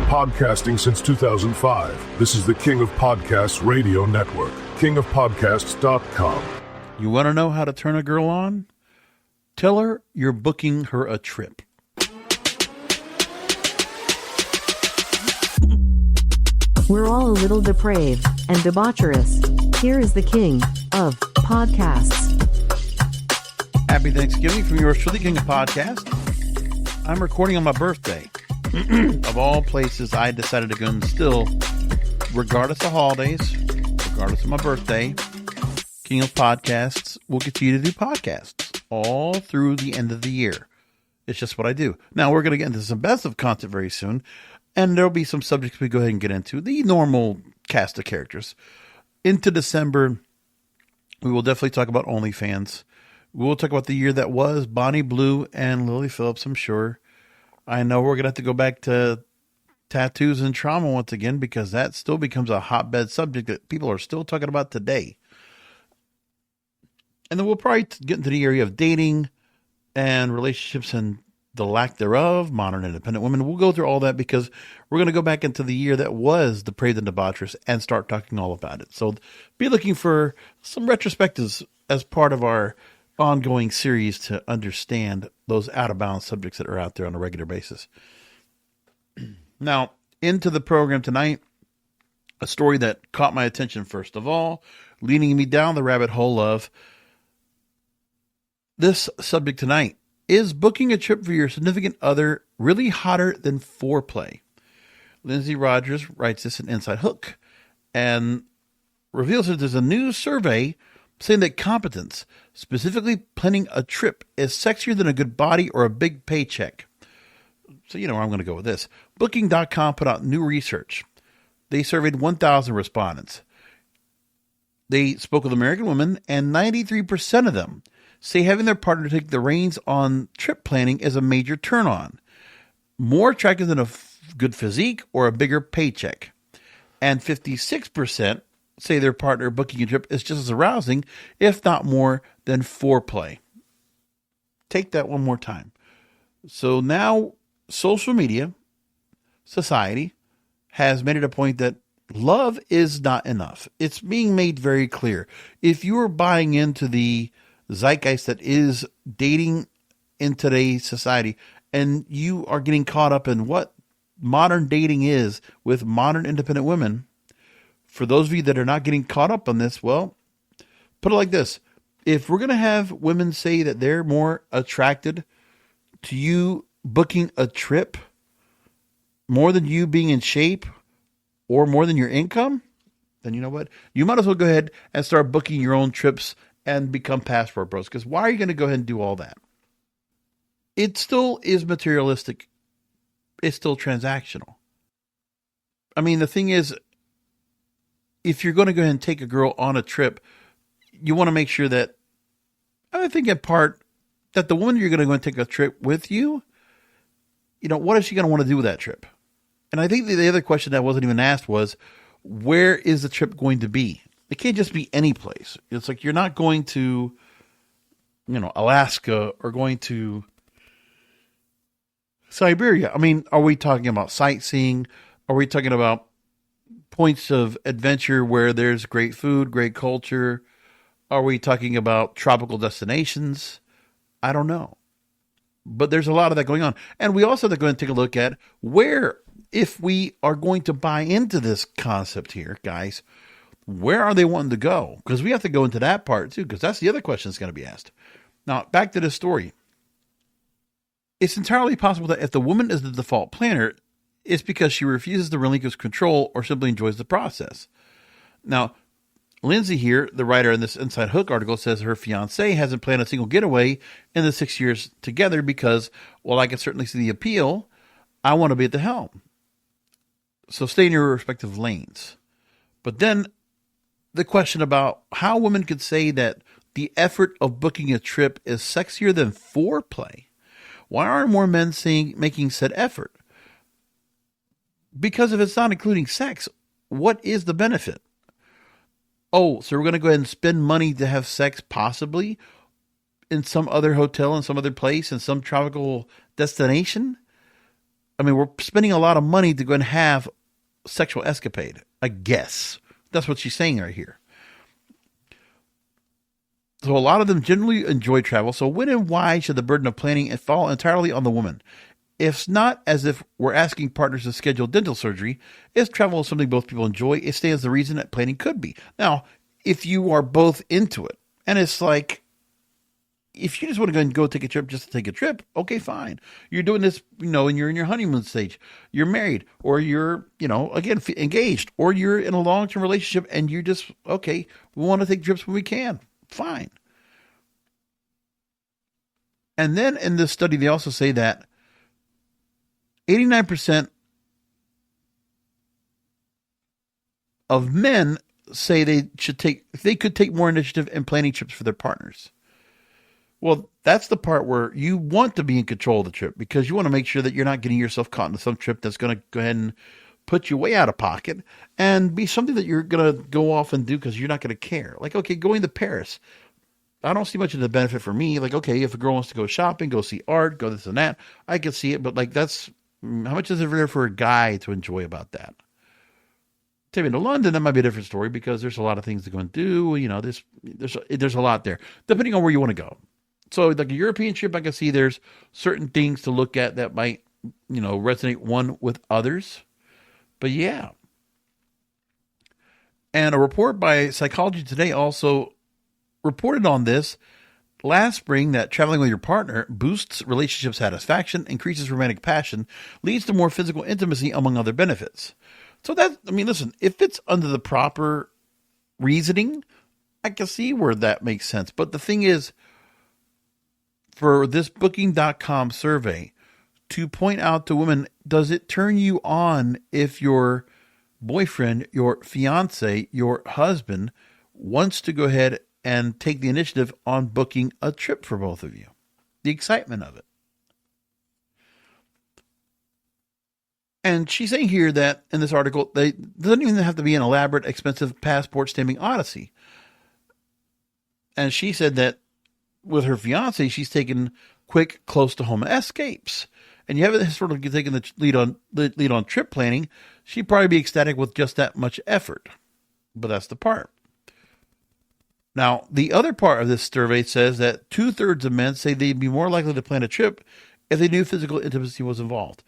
Podcasting since 2005. This is the King of Podcasts Radio Network. KingofPodcasts.com. You want to know how to turn a girl on? Tell her you're booking her a trip. We're all a little depraved and debaucherous. Here is the King of Podcasts. Happy Thanksgiving from yours truly, King of Podcast. I'm recording on my birthday. Of all places, I decided to go and still, regardless of holidays, regardless of my birthday, King of Podcasts will continue to do podcasts all through the end of the year. It's just what I do. Now, we're going to get into some best of content very soon, and there'll be some subjects we go ahead and get into, the normal cast of characters. Into December, we will definitely talk about OnlyFans. We will talk about the year that was, Bonnie Blue and Lily Phillips, I'm sure. I know we're going to have to go back to tattoos and trauma once again because that still becomes a hotbed subject that people are still talking about today. And then we'll probably get into the area of dating and relationships and the lack thereof, modern independent women. We'll go through all that because we're going to go back into the year that was depraved and debaucherous and start talking all about it. So be looking for some retrospectives as part of our ongoing series to understand those out-of-bounds subjects that are out there on a regular basis. Now, into the program tonight, a story that caught my attention first of all, leading me down the rabbit hole of this subject tonight. Is booking a trip for your significant other really hotter than foreplay? Lindsay Rogers writes this in Inside Hook and reveals that there's a new survey saying that competence, specifically planning a trip, is sexier than a good body or a big paycheck. So you know where I'm going to go with this. Booking.com put out new research. They surveyed 1,000 respondents. They spoke with American women, and 93% of them say having their partner take the reins on trip planning is a major turn-on. More attractive than a good physique or a bigger paycheck. And 56% say their partner booking a trip is just as arousing, if not more, than foreplay. Take that one more time. So now social media, society, has made it a point that love is not enough. It's being made very clear. If you are buying into the zeitgeist that is dating in today's society, and you are getting caught up in what modern dating is with modern independent women, for those of you that are not getting caught up on this, well, put it like this. If we're going to have women say that they're more attracted to you booking a trip more than you being in shape or more than your income, then you know what? You might as well go ahead and start booking your own trips and become passport bros. Because why are you going to go ahead and do all that? It still is materialistic. It's still transactional. I mean, the thing is, if you're going to go ahead and take a girl on a trip, you want to make sure that, I think in part, that the woman you're going to go and take a trip with you, you know, what is she going to want to do with that trip? And I think the other question that wasn't even asked was, where is the trip going to be? It can't just be any place. It's like you're not going to, you know, Alaska or going to Siberia. I mean, are we talking about sightseeing? Are we talking about points of adventure where there's great food, great culture? Are we talking about tropical destinations? I don't know. But there's a lot of that going on. And we also have to go and take a look at where, if we are going to buy into this concept here, guys, where are they wanting to go? Because we have to go into that part too, because that's the other question that's going to be asked. Now, back to this story. It's entirely possible that if the woman is the default planner, it's because she refuses to relinquish control or simply enjoys the process. Now, Lindsay here, the writer in this Inside Hook article, says her fiancé hasn't planned a single getaway in the 6 years together because, while I can certainly see the appeal, I want to be at the helm. So stay in your respective lanes. But then the question about how women could say that the effort of booking a trip is sexier than foreplay. Why aren't more men making said effort? Because if it's not including sex, what is the benefit? Oh, so we're going to go ahead and spend money to have sex possibly in some other hotel, in some other place, in some tropical destination? I mean, we're spending a lot of money to go and have sexual escapade, I guess. That's what she's saying right here. So a lot of them generally enjoy travel. So when and why should the burden of planning fall entirely on the woman? It's not as if we're asking partners to schedule dental surgery. If travel is something both people enjoy, it stands the reason that planning could be. Now, if you are both into it, and it's like, if you just want to go and go take a trip just to take a trip, okay, fine. You're doing this, and you're in your honeymoon stage. You're married, or you're, again, engaged, or you're in a long-term relationship, and you just, okay, we want to take trips when we can. Fine. And then in this study, they also say that 89% of men say they could take more initiative in planning trips for their partners. Well, that's the part where you want to be in control of the trip because you want to make sure that you're not getting yourself caught into some trip that's going to go ahead and put you way out of pocket and be something that you're going to go off and do because you're not going to care. Like, okay, going to Paris, I don't see much of the benefit for me. Like, okay, if a girl wants to go shopping, go see art, go this and that, I can see it. But like, that's how much is it there for a guy to enjoy about that? Taking to London, that might be a different story because there's a lot of things to go and do. There's a lot there, depending on where you want to go. So like a European trip, I can see there's certain things to look at that might, resonate one with others. But yeah. And a report by Psychology Today also reported on this last spring that traveling with your partner boosts relationship satisfaction, increases romantic passion, leads to more physical intimacy, among other benefits. So listen, if it's under the proper reasoning, I can see where that makes sense. But the thing is, for this Booking.com survey, to point out to women, does it turn you on if your boyfriend, your fiance, your husband wants to go ahead and take the initiative on booking a trip for both of you? The excitement of it. And she's saying here that in this article, they doesn't even have to be an elaborate, expensive passport stamping odyssey. And she said that with her fiance, she's taken quick, close to home escapes. And you haven't sort of taken the lead on trip planning, she'd probably be ecstatic with just that much effort. But that's the part. Now, the other part of this survey says that 2/3 of men say they'd be more likely to plan a trip if they knew physical intimacy was involved.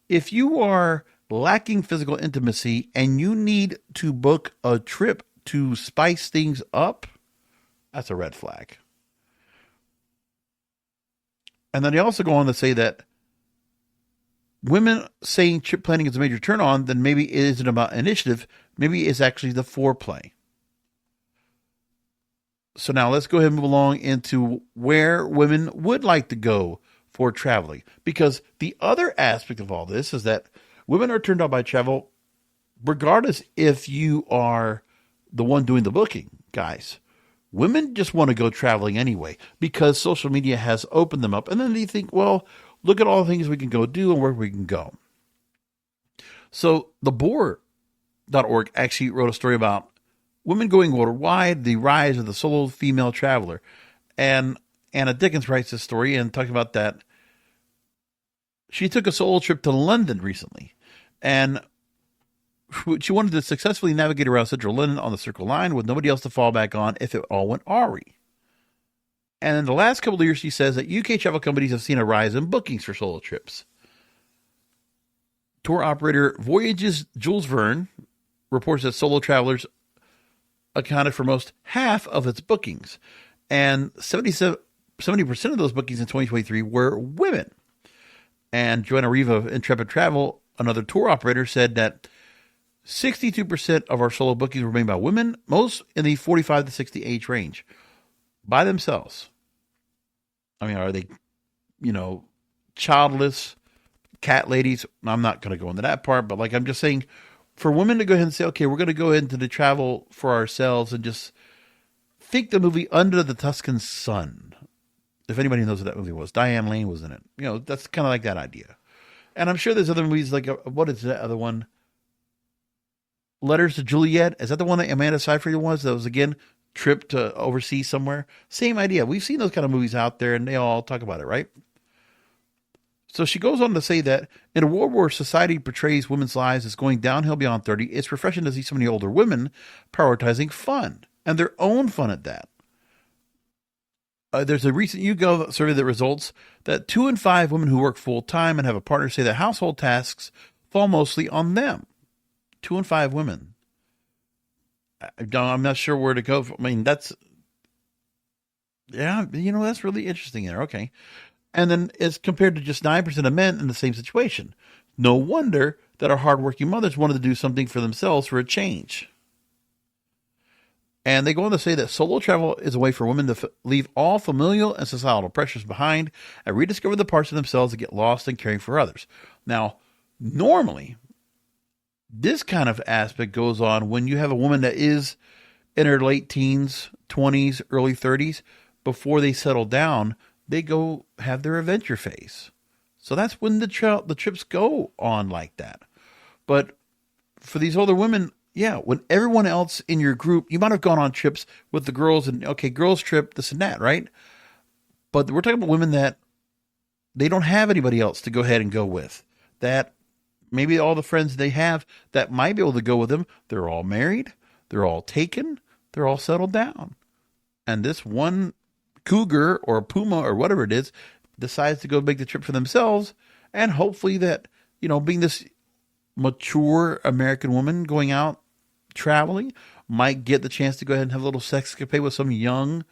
If you are lacking physical intimacy and you need to book a trip to spice things up, that's a red flag. And then they also go on to say that women saying trip planning is a major turn on, then maybe it isn't about initiative. Maybe it's actually the foreplay. So now let's go ahead and move along into where women would like to go for traveling. Because the other aspect of all this is that women are turned on by travel regardless if you are the one doing the booking, guys. Women just want to go traveling anyway because social media has opened them up. And then they think, well, look at all the things we can go do and where we can go. So the Bore.org actually wrote a story about women going worldwide, the rise of the solo female traveler. And Anna Dickens writes this story and talks about that she took a solo trip to London recently. And she wanted to successfully navigate around central London on the Circle Line with nobody else to fall back on if it all went awry. And in the last couple of years, she says that UK travel companies have seen a rise in bookings for solo trips. Tour operator Voyages Jules Verne reports that solo travelers accounted for most half of its bookings. And 70% of those bookings in 2023 were women. And Joanna Riva of Intrepid Travel, another tour operator, said that 62% of our solo bookings were made by women, most in the 45 to 60 age range, by themselves. I mean, are they, childless cat ladies? I'm not going to go into that part, but I'm just saying, for women to go ahead and say, okay, we're going to go into the travel for ourselves and just think the movie Under the Tuscan Sun. If anybody knows what that movie was, Diane Lane was in it. That's kind of like that idea. And I'm sure there's other movies what is that other one? Letters to Juliet. Is that the one that Amanda Seyfried was? That was, again, trip to overseas somewhere. Same idea. We've seen those kind of movies out there and they all talk about it, right? So she goes on to say that in a world where society portrays women's lives as going downhill beyond 30, it's refreshing to see so many older women prioritizing fun, and their own fun at that. There's a recent YouGov survey that results that 2 in 5 women who work full-time and have a partner say that household tasks fall mostly on them. 2 in 5 women. I'm not sure where to go. I mean, that's really interesting there. Okay. And then as compared to just 9% of men in the same situation. No wonder that our hardworking mothers wanted to do something for themselves for a change. And they go on to say that solo travel is a way for women to leave all familial and societal pressures behind and rediscover the parts of themselves that get lost in caring for others. Now, normally, this kind of aspect goes on when you have a woman that is in her late teens, 20s, early 30s. Before they settle down, they go have their adventure phase. So that's when the trips go on like that. But for these older women, yeah, when everyone else in your group, you might have gone on trips with the girls and, okay, girls trip, this and that, right? But we're talking about women that they don't have anybody else to go ahead and go with. That maybe all the friends they have that might be able to go with them, they're all married, they're all taken, they're all settled down. And this one cougar or puma or whatever it is decides to go make the trip for themselves. And hopefully that, being this mature American woman going out traveling might get the chance to go ahead and have a little sex escapade with some young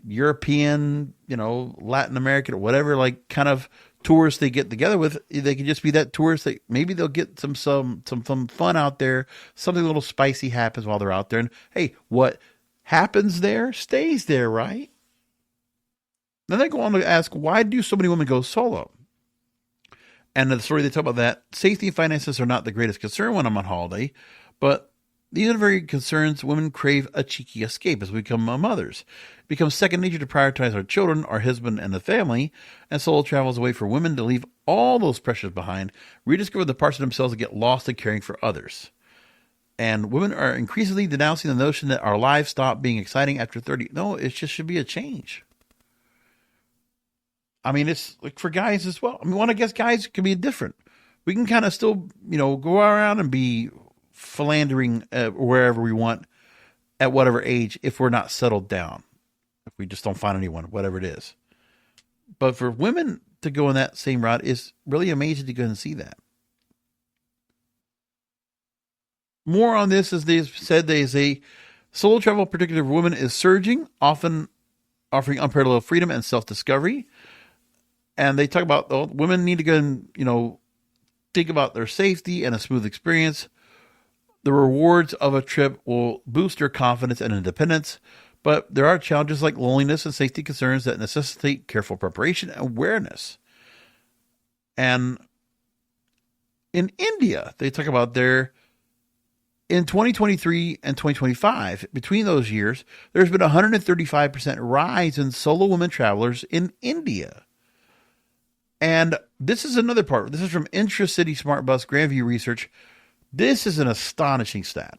European, Latin American or whatever, like kind of tourists they get together with. They can just be that tourist that maybe they'll get some fun out there. Something a little spicy happens while they're out there. And hey, what happens there stays there, right? Then they go on to ask, why do so many women go solo? And in the story, they talk about that safety and finances are not the greatest concern when I'm on holiday, but these are the very concerns women crave a cheeky escape as we become mothers. It becomes second nature to prioritize our children, our husband, and the family, and solo travel is a way for women to leave all those pressures behind, rediscover the parts of themselves that get lost in caring for others. And women are increasingly denouncing the notion that our lives stop being exciting after 30. No, it just should be a change. I mean, it's like for guys as well. I mean, I guess guys can be different. We can kind of still, go around and be philandering wherever we want at whatever age if we're not settled down. If we just don't find anyone, whatever it is. But for women to go in that same route is really amazing to go and see that. More on this, as they've said, they say solo travel, particularly for women, is surging, often offering unparalleled freedom and self-discovery. And they talk about women need to go and, think about their safety and a smooth experience. The rewards of a trip will boost their confidence and independence, but there are challenges like loneliness and safety concerns that necessitate careful preparation and awareness. And in India, they talk about in 2023 and 2025, between those years, there's been a 135% rise in solo women travelers in India. And this is another part. This is from Intra-City Smart Bus Grandview Research. This is an astonishing stat.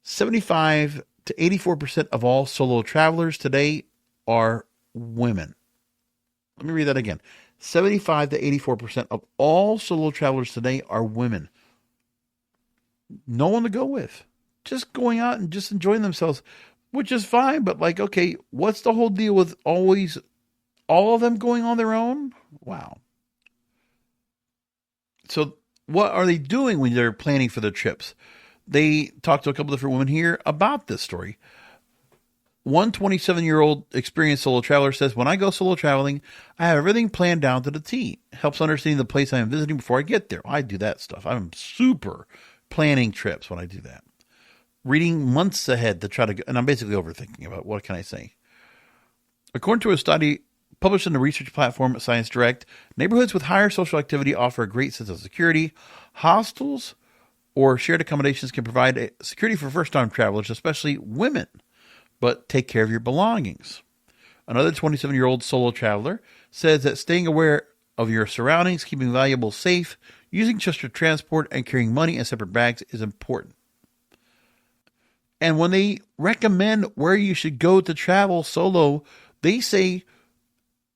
75 to 84% of all solo travelers today are women. Let me read that again. 75 to 84% of all solo travelers today are women. No one to go with. Just going out and just enjoying themselves, which is fine. But okay, what's the whole deal with always all of them going on their own? Wow. So what are they doing when they're planning for their trips? They talked to a couple different women here about this story. One 27-year-old experienced solo traveler says, when I go solo traveling, I have everything planned down to the T. Helps understanding the place I am visiting before I get there. I do that stuff. I'm super planning trips when I do that. Reading months ahead to try to go, and I'm basically overthinking about what can I say. According to a study published in the research platform Science Direct, neighborhoods with higher social activity offer a great sense of security. Hostels or shared accommodations can provide security for first-time travelers, especially women, but take care of your belongings. Another 27-year-old solo traveler says that staying aware of your surroundings, keeping valuables safe, using just your transport, and carrying money in separate bags is important. And when they recommend where you should go to travel solo, they say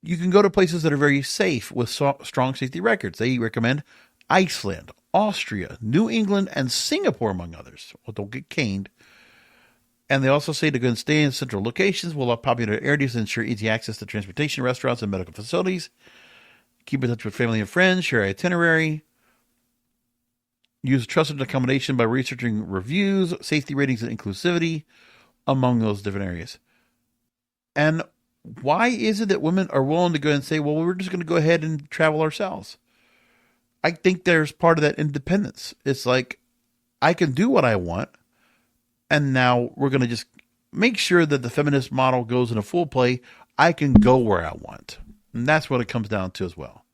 You can go to places that are very safe with strong safety records. They recommend Iceland, Austria, New England, and Singapore, among others. Well, don't get caned. And they also say to go and stay in central locations, will have popular areas to ensure easy access to transportation, restaurants, and medical facilities. Keep in touch with family and friends, share itinerary. Use trusted accommodation by researching reviews, safety ratings, and inclusivity among those different areas. And why is it that women are willing to go and say, well, we're just going to go ahead and travel ourselves? I think there's part of that independence. It's like, I can do what I want, and now we're going to just make sure that the feminist model goes into full play. I can go where I want. And that's what it comes down to as well.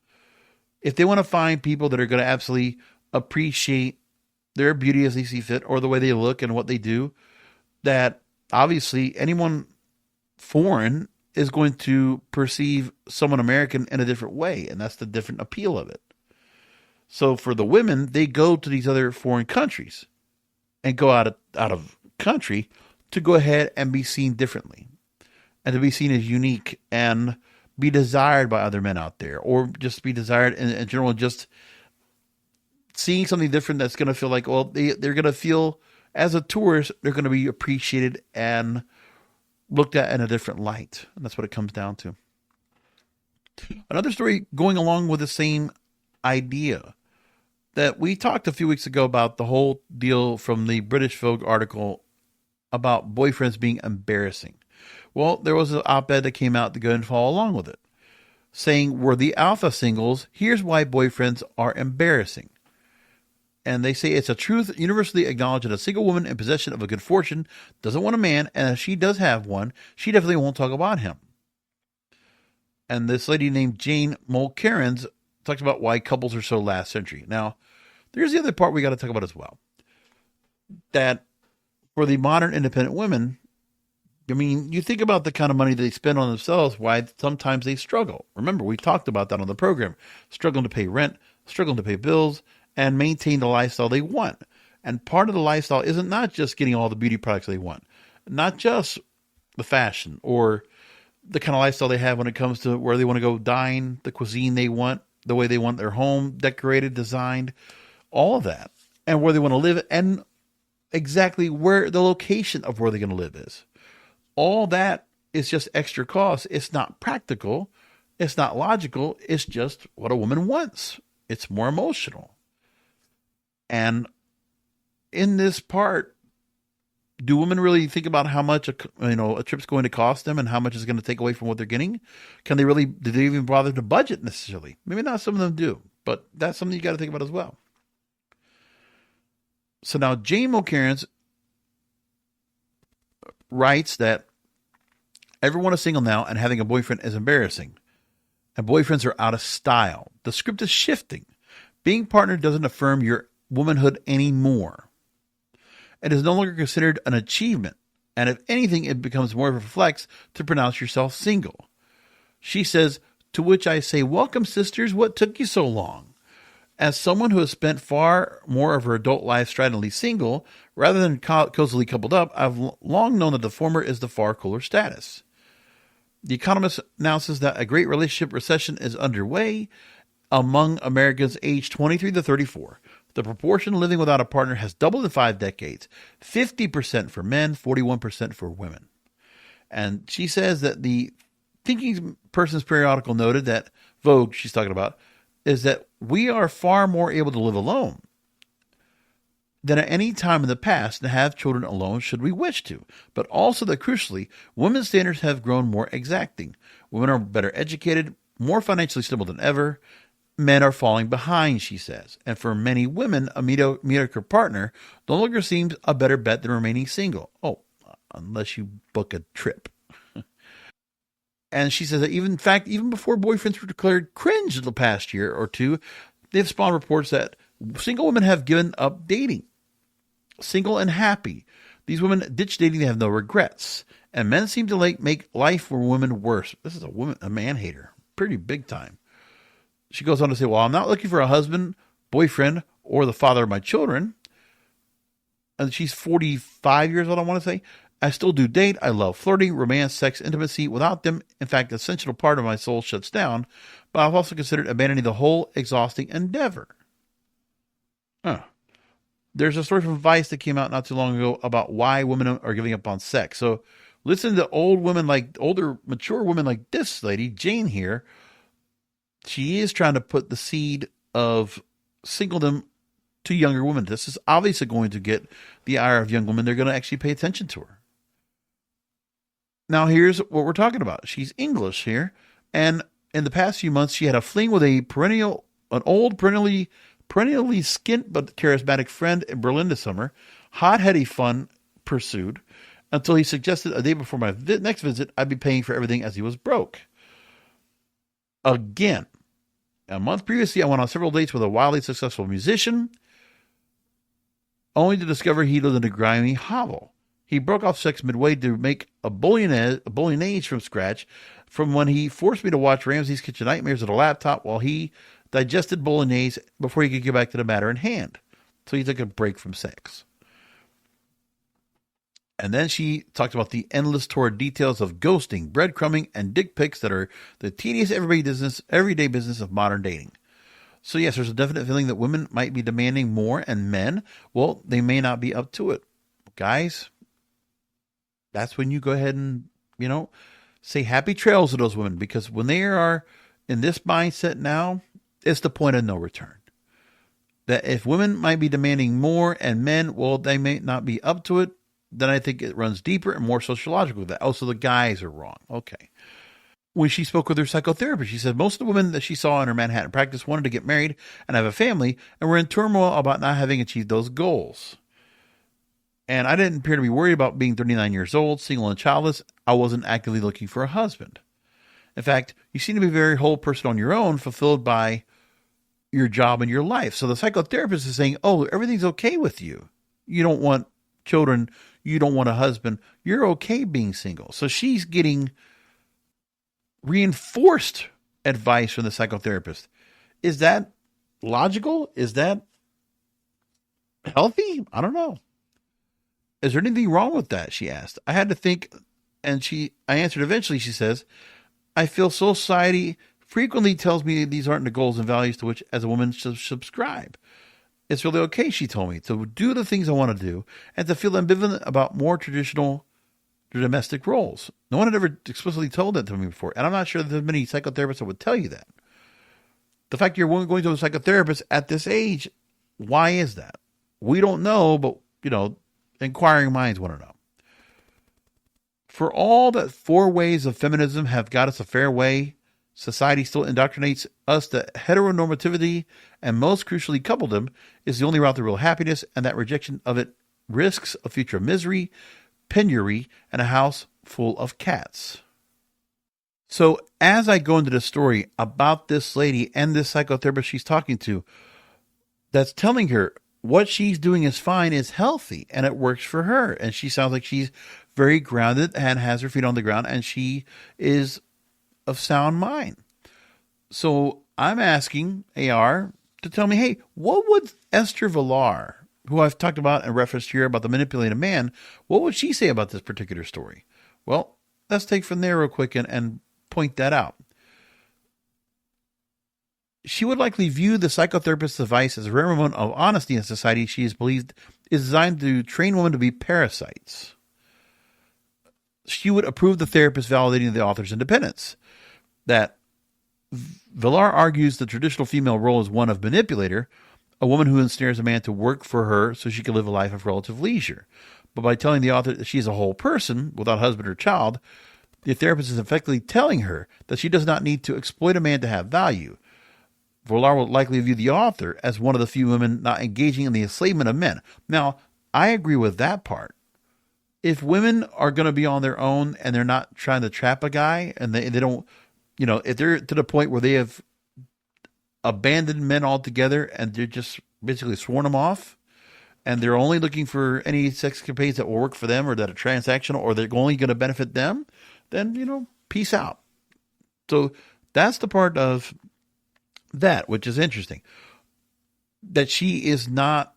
If they want to find people that are going to absolutely appreciate their beauty as they see fit, or the way they look and what they do, that obviously anyone foreign is going to perceive someone American in a different way, and that's the different appeal of it. So for the women, they go to these other foreign countries and go out of country to go ahead and be seen differently, and to be seen as unique and be desired by other men out there, or just be desired in general, just seeing something different that's going to feel like, well, they're going to feel as a tourist, they're going to be appreciated and looked at in a different light. And that's what it comes down to. Another story going along with the same idea that we talked a few weeks ago about, the whole deal from the British Vogue article about boyfriends being embarrassing. Well, there was an op-ed that came out to go and follow along with it, saying, we're the alpha singles. Here's why boyfriends are embarrassing. And they say it's a truth universally acknowledged that a single woman in possession of a good fortune doesn't want a man, and if she does have one, she definitely won't talk about him. And this lady named Jane Mulcairns talks about why couples are so last century. Now, there's the other part we got to talk about as well. That for the modern independent women, I mean, you think about the kind of money they spend on themselves, why sometimes they struggle. Remember, we talked about that on the program. Struggling to pay rent, struggling to pay bills, and maintain the lifestyle they want. And part of the lifestyle isn't not just getting all the beauty products they want, not just the fashion or the kind of lifestyle they have when it comes to where they want to go dine, the cuisine they want, the way they want their home decorated, designed, all of that, and where they want to live, and exactly where the location of where they're going to live is. All that is just extra cost. It's not practical. It's not logical. It's just what a woman wants. It's more emotional. And in this part, do women really think about how much a trip's going to cost them and how much it's going to take away from what they're getting? Do they even bother to budget necessarily? Maybe not, some of them do, but that's something you got to think about as well. So now Jane Mulcairns writes that everyone is single now, and having a boyfriend is embarrassing. And boyfriends are out of style. The script is shifting. Being partnered doesn't affirm your womanhood anymore. It is no longer considered an achievement, and if anything, it becomes more of a flex to pronounce yourself single. She says, to which I say, welcome, sisters, what took you so long? As someone who has spent far more of her adult life stridently single, rather than cozily coupled up, I've long known that the former is the far cooler status. The Economist announces that a great relationship recession is underway among Americans aged 23 to 34. The proportion living without a partner has doubled in 5 decades, 50% for men, 41% for women. And she says that the Thinking Person's periodical noted that, Vogue she's talking about, is that we are far more able to live alone than at any time in the past and have children alone should we wish to. But also that crucially, women's standards have grown more exacting. Women are better educated, more financially stable than ever. Men are falling behind, she says. And for many women, a mediocre partner no longer seems a better bet than remaining single. Oh, unless you book a trip. And she says that even before boyfriends were declared cringe in the past year or two, they've spawned reports that single women have given up dating. Single and happy. These women ditch dating, they have no regrets. And men seem to make life for women worse. This is a man hater. Pretty big time. She goes on to say, well, I'm not looking for a husband, boyfriend, or the father of my children. And she's 45 years old, I want to say. I still do date. I love flirting, romance, sex, intimacy. Without them, in fact, an essential part of my soul shuts down. But I've also considered abandoning the whole exhausting endeavor. There's a story from Vice that came out not too long ago about why women are giving up on sex. So listen to older, mature women like this lady, Jane here. She is trying to put the seed of singledom to younger women. This is obviously going to get the ire of young women. They're going to actually pay attention to her. Now, here's what we're talking about. She's English here. And in the past few months, she had a fling with an old, perennially skint but charismatic friend in Berlin this summer. Hot, heady fun pursued until he suggested a day before my next visit, I'd be paying for everything as he was broke. Again, a month previously, I went on several dates with a wildly successful musician, only to discover he lived in a grimy hovel. He broke off sex midway to make a bolognese from scratch from when he forced me to watch Ramsay's Kitchen Nightmares at a laptop while he digested bolognese before he could get back to the matter in hand. So he took a break from sex. And then she talked about the endless torrid details of ghosting, breadcrumbing, and dick pics that are the tedious everyday business of modern dating. So yes, there's a definite feeling that women might be demanding more, and men, well, they may not be up to it. Guys, that's when you go ahead and, say happy trails to those women, because when they are in this mindset now, it's the point of no return. That if women might be demanding more and men, well, they may not be up to it, then I think it runs deeper and more sociological. That also the guys are wrong. Okay. When she spoke with her psychotherapist, she said most of the women that she saw in her Manhattan practice wanted to get married and have a family and were in turmoil about not having achieved those goals. And I didn't appear to be worried about being 39 years old, single and childless. I wasn't actively looking for a husband. In fact, you seem to be a very whole person on your own, fulfilled by your job and your life. So the psychotherapist is saying, oh, everything's okay with you. You don't want children. You don't want a husband. You're okay being single. So she's getting reinforced advice from the psychotherapist. Is that logical? Is that healthy? I don't know. Is there anything wrong with that? She asked. I had to think, and I answered eventually. She says, I feel society frequently tells me these aren't the goals and values to which as a woman should subscribe. It's really okay, she told me, to do the things I want to do and to feel ambivalent about more traditional domestic roles. No one had ever explicitly told that to me before, and I'm not sure that there's many psychotherapists that would tell you that. The fact you're going to a psychotherapist at this age, why is that? We don't know, but, inquiring minds want to know. For all that 4 ways of feminism have got us a fair way, society still indoctrinates us that heteronormativity, and most crucially coupledom, is the only route to real happiness, and that rejection of it risks a future of misery, penury, and a house full of cats. So as I go into the story about this lady and this psychotherapist she's talking to, that's telling her what she's doing is fine, is healthy, and it works for her. And she sounds like she's very grounded and has her feet on the ground, and she is of sound mind. So I'm asking AR to tell me, hey, what would Esther Villar, who I've talked about and referenced here about the manipulated man, what would she say about this particular story? Well, let's take from there real quick and point that out. She would likely view the psychotherapist's advice as a rare moment of honesty in society she is believed is designed to train women to be parasites. She would approve the therapist validating the author's independence. That Villar argues the traditional female role is one of manipulator, a woman who ensnares a man to work for her so she can live a life of relative leisure. But by telling the author that she is a whole person without husband or child, the therapist is effectively telling her that she does not need to exploit a man to have value. Villar will likely view the author as one of the few women not engaging in the enslavement of men. Now, I agree with that part. If women are going to be on their own and they're not trying to trap a guy, and they don't, if they're to the point where they have abandoned men altogether and they're just basically sworn them off, and they're only looking for any sex escapades that will work for them or that are transactional or they're only going to benefit them, then, peace out. So that's the part of that, which is interesting, that she is not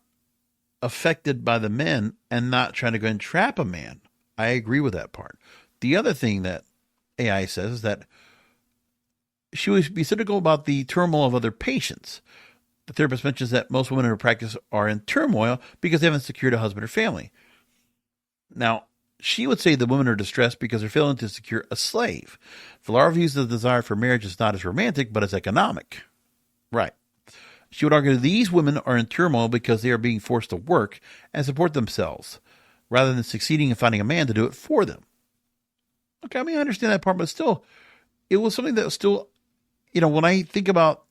affected by the men and not trying to go and trap a man. I agree with that part. The other thing that AI says is that she would be cynical about the turmoil of other patients. The therapist mentions that most women in her practice are in turmoil because they haven't secured a husband or family. Now, she would say the women are distressed because they're failing to secure a slave. Villar views the desire for marriage as not as romantic, but as economic. Right. She would argue that these women are in turmoil because they are being forced to work and support themselves, rather than succeeding in finding a man to do it for them. Okay, I mean, I understand that part, but still, it was something that was still, when I think about,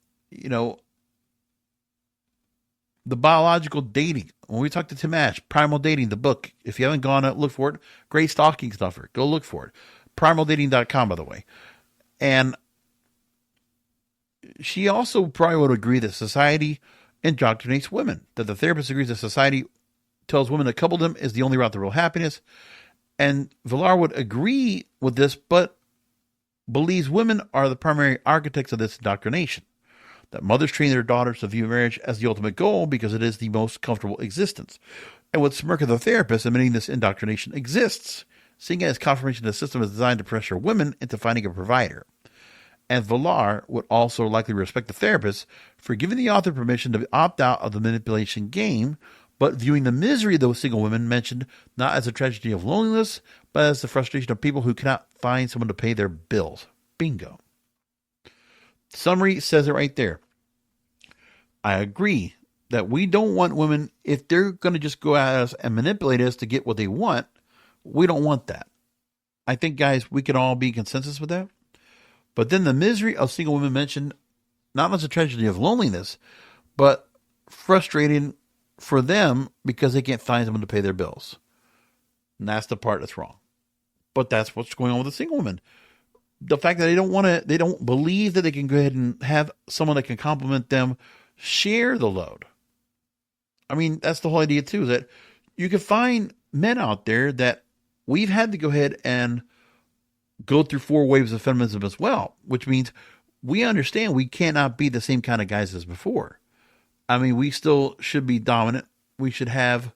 the biological dating, when we talked to Tim Ash, Primal Dating, the book, if you haven't gone out, look for it. Great stalking stuffer. Go look for it. Primaldating.com, by the way. And she also probably would agree that society indoctrinates women, that the therapist agrees that society tells women that coupledom is the only route to real happiness. And Villar would agree with this, but believes women are the primary architects of this indoctrination. That mothers train their daughters to view marriage as the ultimate goal because it is the most comfortable existence. And would smirk at the therapist admitting this indoctrination exists, seeing it as confirmation the system is designed to pressure women into finding a provider. And Villar would also likely respect the therapist for giving the author permission to opt out of the manipulation game, but viewing the misery of those single women mentioned not as a tragedy of loneliness, but as the frustration of people who cannot find someone to pay their bills. Bingo. Summary says it right there. I agree that we don't want women, if they're going to just go at us and manipulate us to get what they want, we don't want that. I think, guys, we can all be in consensus with that. But then the misery of single women mentioned not as a tragedy of loneliness, but frustrating for them because they can't find someone to pay their bills. And that's the part that's wrong. But that's what's going on with the single women. The fact that they don't believe that they can go ahead and have someone that can complement them share the load. I mean, that's the whole idea too, that you can find men out there that we've had to go ahead and go through 4 waves of feminism as well, which means we understand we cannot be the same kind of guys as before. I mean, we still should be dominant. We should have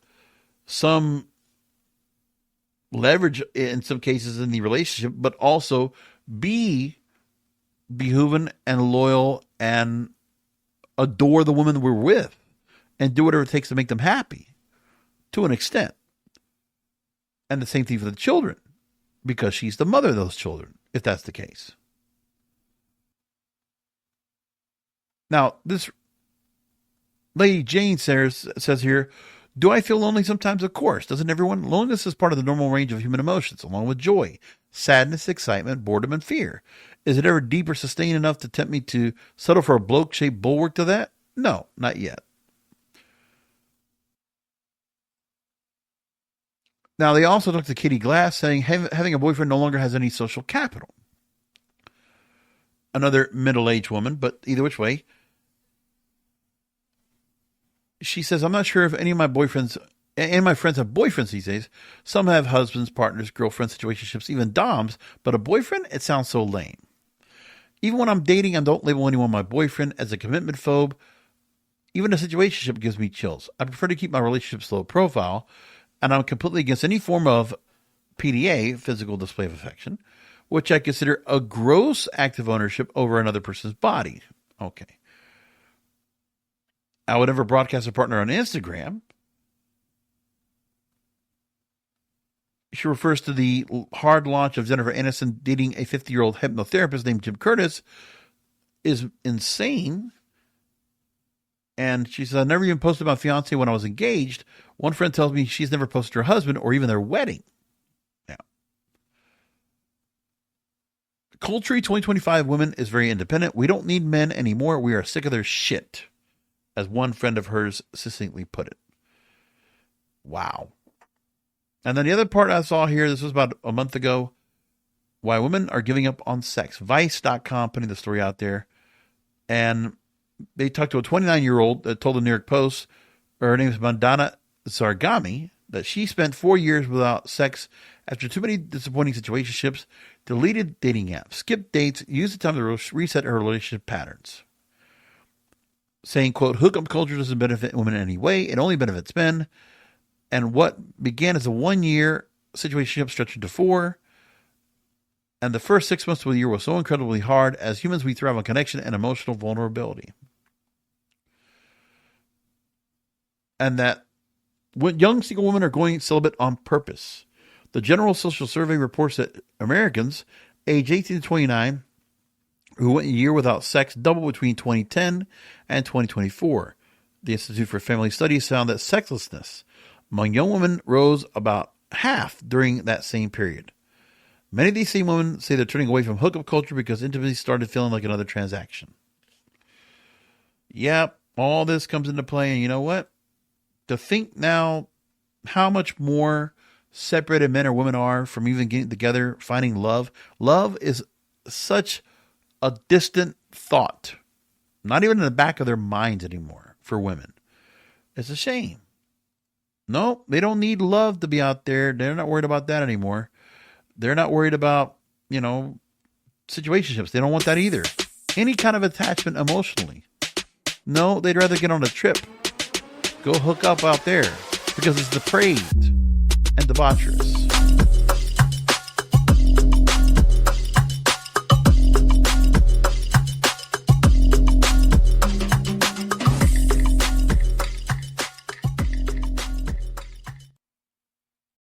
some leverage in some cases in the relationship, but also be behooving and loyal and adore the woman we're with and do whatever it takes to make them happy to an extent. And the same thing for the children, because she's the mother of those children, if that's the case. Now, this lady Jane says here, do I feel lonely sometimes? Of course. Doesn't everyone? Loneliness is part of the normal range of human emotions, along with joy, sadness, excitement, boredom, and fear. Is it ever deep or sustained enough to tempt me to settle for a bloke-shaped bulwark to that? No, not yet. Now, they also talked to Katie Glass, saying having a boyfriend no longer has any social capital. Another middle-aged woman, but either which way, she says, I'm not sure if any of my boyfriends and my friends have boyfriends these days. Some have husbands, partners, girlfriends, situationships, even doms, but a boyfriend, it sounds so lame. Even when I'm dating, I don't label anyone my boyfriend as a commitment phobe. Even a situationship gives me chills. I prefer to keep my relationships low profile, and I'm completely against any form of PDA, physical display of affection, which I consider a gross act of ownership over another person's body. Okay. I would never broadcast a partner on Instagram. She refers to the hard launch of Jennifer Aniston dating a 50-year-old hypnotherapist named Jim Curtis is insane. And she says, I never even posted my fiance when I was engaged. One friend tells me she's never posted her husband or even their wedding. Yeah. Culture 2025 women is very independent. We don't need men anymore. We are sick of their shit, as one friend of hers succinctly put it. Wow. And then the other part I saw here, this was about a month ago, why women are giving up on sex. Vice.com putting the story out there. And they talked to a 29-year-old that told the New York Post, her name is Mandana Sargami, that she spent 4 years without sex after too many disappointing situationships, deleted dating apps, skipped dates, used the time to reset her relationship patterns. Saying, quote, hookup culture doesn't benefit women in any way. It only benefits men. And what began as a 1 year situationship stretched into 4. And the first 6 months of the year was so incredibly hard. As humans, we thrive on connection and emotional vulnerability. And that when young single women are going celibate on purpose. The General Social Survey reports that Americans age 18 to 29 who went a year without sex doubled between 2010 and 2024. The Institute for Family Studies found that sexlessness among young women rose about half during that same period. Many of these same women say they're turning away from hookup culture because intimacy started feeling like another transaction. Yep, all this comes into play, and you know what? To think now how much more separated men or women are from even getting together, finding love. Love is such a distant thought, not even in the back of their minds anymore for women. It's a shame. No, they don't need love to be out there. They're not worried about that anymore. They're not worried about, situationships. They don't want that either. Any kind of attachment emotionally. No, they'd rather get on a trip. Go hook up out there because it's depraved and debaucherous.